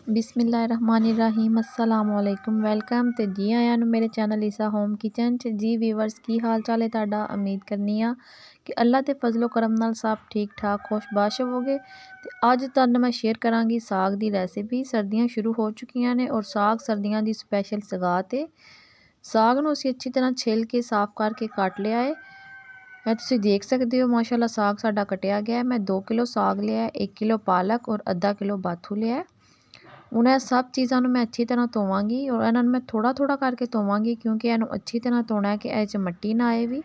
बिस्मिल्लाहिर्रहमानिर्रहीम अस्सलाम वालेकुम वेलकम ते जी आया मेरे चैनल ईसा होम किचन च। जी व्यूअर्स की हाल चाल है तुहाडा। उम्मीद करनी आ कि अल्लाह के फजलो करम नाल सब ठीक ठाक खुशबाश होवोगे। ते अज तुहानू मैं शेयर करांगी साग दी रेसिपी। सर्दियां शुरू हो चुकियां ने और साग सर्दियां दी स्पैशल सगात है। साग नूं असीं अच्छी तरह छिल के साफ करके कट लिया है। तुसीं देख सकते हो माशाल्लाह साग साडा कटिया गया है। मैं 2 किलो साग लिया है, 1 किलो पालक और अद्धा किलो बाथू लिया है। ਹੁਣ ਇਹ ਸਭ ਚੀਜ਼ਾਂ ਨੂੰ ਮੈਂ ਅੱਛੀ ਤਰ੍ਹਾਂ ਧੋਵਾਂਗੀ ਔਰ ਇਹਨਾਂ ਨੂੰ ਮੈਂ ਥੋੜਾ ਥੋੜਾ ਕਰਕੇ ਧੋਵਾਂਗੀ ਕਿਉਂਕਿ ਇਹਨੂੰ ਅੱਛੀ ਤਰ੍ਹਾਂ ਧੋਣਾ ਹੈ ਕਿ ਇਹ 'ਚ ਮਿੱਟੀ ਨਾ ਆਏ ਵੀ।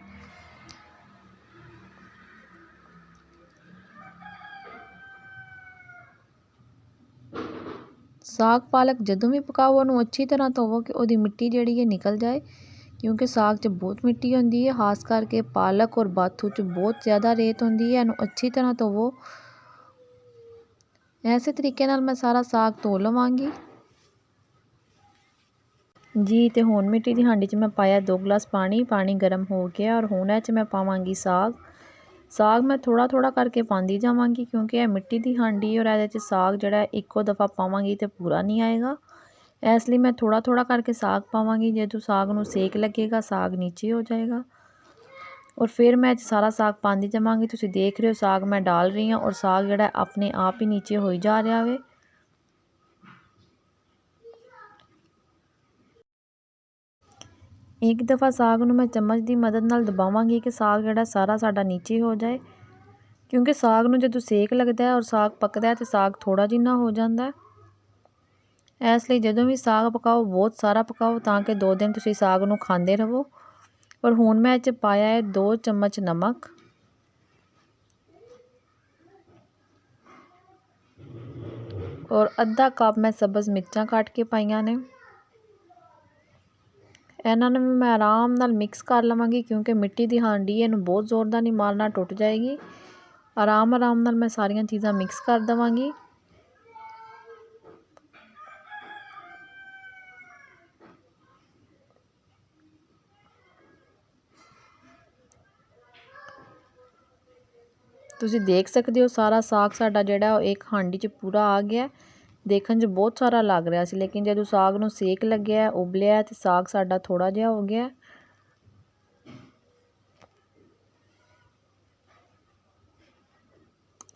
ਸਾਗ ਪਾਲਕ ਜਦੋਂ ਵੀ ਪਕਾਓ ਉਹਨੂੰ ਅੱਛੀ ਤਰ੍ਹਾਂ ਧੋਵੋ ਕਿ ਉਹਦੀ ਮਿੱਟੀ ਜਿਹੜੀ ਹੈ ਨਿਕਲ ਜਾਏ ਕਿਉਂਕਿ ਸਾਗ 'ਚ ਬਹੁਤ ਮਿੱਟੀ ਹੁੰਦੀ ਹੈ, ਖਾਸ ਕਰਕੇ ਪਾਲਕ ਔਰ ਬਾਥੂ 'ਚ ਬਹੁਤ ਜ਼ਿਆਦਾ ਰੇਤ ਹੁੰਦੀ ਹੈ। ਇਹਨੂੰ ਅੱਛੀ ਤਰ੍ਹਾਂ ਧੋਵੋ। ਐਸੇ ਤਰੀਕੇ ਨਾਲ ਮੈਂ ਸਾਰਾ ਸਾਗ ਧੋ ਲਵਾਂਗੀ। जी तो हुण मिट्टी की हांडी च मैं पाया 2 गिलास पानी गर्म हो गया और हुण इह मैं पावांगी साग मैं थोड़ा थोड़ा करके पाती जावांगी क्योंकि यह मिट्टी की हांडी और ये साग जिहड़ा इक्को दफ़ा पावांगी तो पूरा नहीं आएगा। इसलिए मैं थोड़ा थोड़ा करके साग पावांगी। जो साग नूं सेक लगेगा साग नीचे हो जाएगा और फिर मैं सारा साग पाती जावांगी। तुसीं देख रहे हो साग मैं डाल रही हूँ और साग जिहड़ा अपने आप ही नीचे हो जा रहा है। एक दफ़ा साग नूं मैं चम्मच की मदद नाल दबावांगी कि साग जिहड़ा सारा साडा नीचे हो जाए क्योंकि साग नूं जदों सेक लगता है और साग पकदा है तो साग थोड़ा जिन्ना हो जाता है। इसलिए जदों भी साग पकाओ बहुत सारा पकाओ ताकि 2 दिन तुसीं साग नूं खांदे रहो। और हुण मैं इह 'च पाया है 2 चम्मच नमक और अद्धा कप मैं सब्ज़ मिर्चां कट के पाईयां ने। इन्हां नूं मैं आराम नाल मिक्स कर लवांगी क्योंकि मिट्टी की हांडी है, इहनूं बहुत जोर दा नहीं मारना टुट जाएगी। आराम आराम नाल मैं सारियां चीज़ां मिक्स कर देवांगी। तुसीं देख सकते हो सारा साग साडा जिहड़ा एक हांडी च पूरा आ गया। देखने च बहुत सारा लग रहा सी लेकिन जदों साग नूं सेक लग्या उबलिया तो साग साडा थोड़ा जिहा हो गया।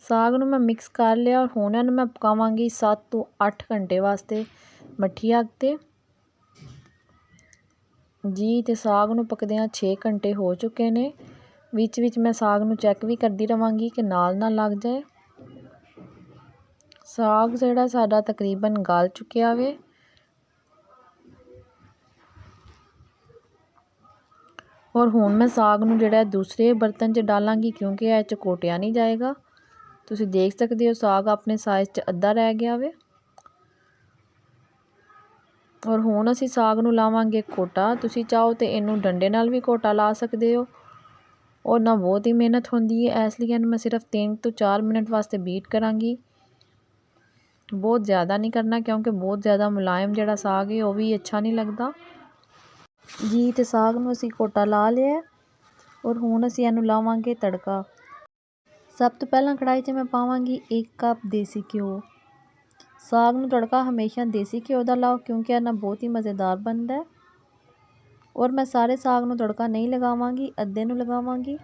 साग नूं मैं मिक्स कर लिया और हुण इहनूं मैं पकावांगी 7 तो 8 घंटे वास्ते मट्ठी अग ते। जी तो साग नूं पकदियां 6 घंटे हो चुके ने। विच विच मैं साग नूं चैक भी करती रवांगी कि नाल ना लग जाए। साग जिहड़ा साडा तकरीबन गल चुकिया वे और हुण मैं साग नूं जिहड़ा दूसरे बर्तन च डालांगी क्योंकि इह 'च कोटिया नहीं जाएगा। तुसीं देख सकते हो साग अपने साइज़ च अद्धा रह गया वे और हुण असीं साग नूं लावांगे कोटा। तुसीं चाहो तो इनू डंडे नाल भी कोटा ला सकते हो और ना बहुत ही मेहनत होंदी है। इसलिए मैं सिर्फ 3 तो 4 मिनट वास्ते बीट करांगी, बहुत ज़्यादा नहीं करना क्योंकि बहुत ज़्यादा मुलायम जिहड़ा साग है वह भी अच्छा नहीं लगता। जी तो साग नूं असीं कोटा ला लिया और हुण असीं इहनूं लावांगे तड़का। सब तो पहला कढ़ाई च मैं पावांगी 1 कप देसी घ्यो। साग नूं तड़का हमेशा देसी घ्यो दा लाओ क्योंकि इह बहुत ही मज़ेदार बनता है। और मैं सारे साग नूं तड़का नहीं लगावांगी, अद्धे नूं लगावांगी।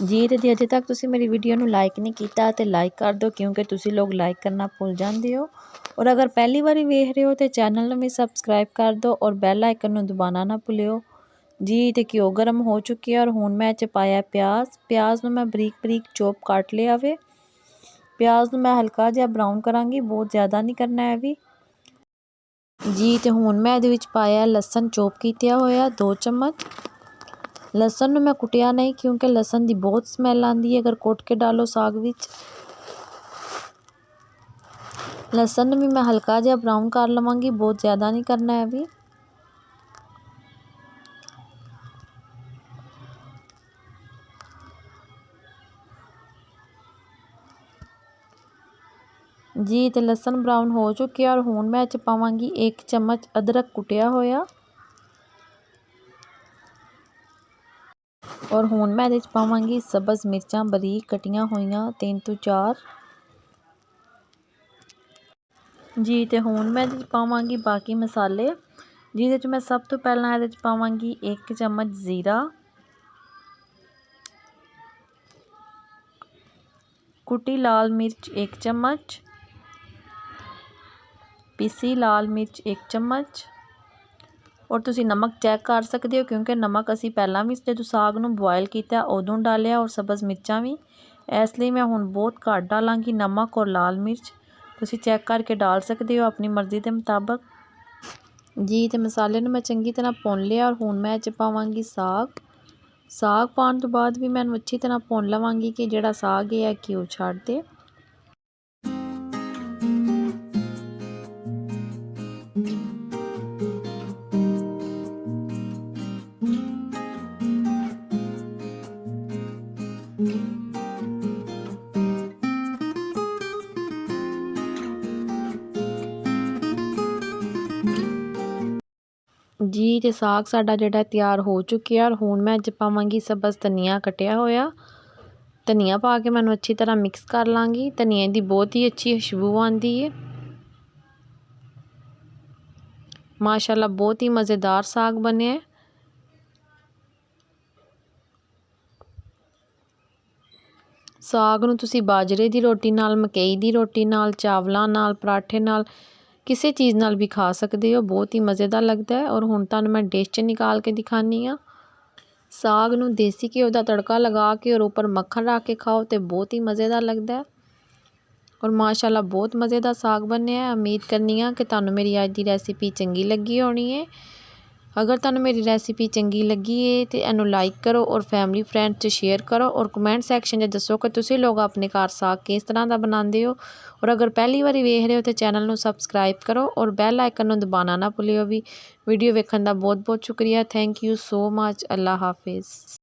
जी तो जे अजे तक तुसीं मेरी वीडियो नूं लाइक नहीं कीता तो लाइक कर दो क्योंकि तुसीं लोग लाइक करना भुल जाते हो। और अगर पहली बारी वेख रहे हो तो चैनल नूं भी सबसक्राइब कर दो और बैल आइकन नूं दबाना ना भुल्लियो। जी तो घ्यो गर्म हो चुकी है और हुण मैं इह 'च पाया प्याज नूं मैं बरीक बरीक चॉप कट लिया वे। प्याज नूं मैं हल्का जिहा ब्राउन करांगी, बहुत ज़्यादा नहीं करना है भी। जी तो हुण मैं इहदे विच पाया लसन चॉप कीता होया 2 चम्मच। लसन नूं मैं कुटिया नहीं क्योंकि लसन की बहुत स्मैल आती है अगर कुट के डालो साग विच। लसन नूं भी मैं हल्का जिहा ब्राउन कर लवांगी, बहुत ज़्यादा नहीं करना है भी। जी तो लसन ब्राउन हो चुके और हुण मैं इह 'च पावांगी 1 चम्मच अदरक कुटिया होया और हुण मैं इहदे 'च पावांगी सब्ज़ मिर्चां बरीक कटियां होईयां 3 तो 4। जी तो हुण मैं इहदे च पावांगी बाकी मसाले, जिहदे च मैं सब तो पहलां इहदे च पावांगी 1 चम्मच जीरा, कुटी लाल मिर्च 1 चम्मच, पीसी लाल मिर्च 1 चम्मच और तुसी नमक चैक कर सकते हो क्योंकि नमक असी पहलां भी जदों साग नूं बॉयल कीता उदों डालिया और सब्ज़ मिर्चां भी, इसलिए मैं हुण बहुत घट डालांगी नमक और लाल मिर्च। तुसी चैक करके डाल सकते हो अपनी मर्ज़ी के मुताबिक। जी तो मसाले नूं मैं चंगी तरह भुन लिया और हुण मैं इह च पावांगी साग। साग पाउण तो बाद भी मैं अच्छी तरह भुन लवांगी कि जिहड़ा साग है घ्यो छड्ड दे। जी तो साग साडा जिहड़ा तैयार हो चुकिया और हुण मैं इह च पावांगी सब्ज़ धनिया कटिया होया। धनिया पा के मैं अच्छी तरह मिक्स कर लांगी। धनिए की बहुत ही अच्छी खुशबू आती है। माशाल्लाह बहुत ही मज़ेदार साग बने। साग नूं तुसी बाजरे की रोटी नाल, मकई की रोटी नाल, चावलों नाल, पराठे नाल, किसी चीज़ नाल भी खा सकते हो। बहुत ही मज़ेदार लगता है। और हुण तुहानूं मैं डिश च निकाल के दिखानी हाँ। साग नूं देसी घ्यो का तड़का लगा के और उपर मक्खन रख के खाओ तो बहुत ही मज़ेदार लगता है। और माशाल्लाह बहुत मज़ेदार साग बनया है। उम्मीद करनी हाँ कि तुहानूं मेरी अज की रेसिपी चंगी लगी होनी है। अगर तुहानूं मेरी रेसिपी चंगी लगी है तो इहनूं लाइक करो और फैमिली फ्रेंड्स च शेयर करो और कमेंट सैक्शन च दसो कि तुसीं लोग अपने घर साग किस तरह का बनाते हो। और अगर पहली बारी वेख रहे हो तो चैनल नूं सबसक्राइब करो और बैल आइकन नूं दबाना ना भुल्लियो भी। वीडियो वेखण का बहुत बहुत शुक्रिया। Thank you so much. अल्लाह हाफिज़।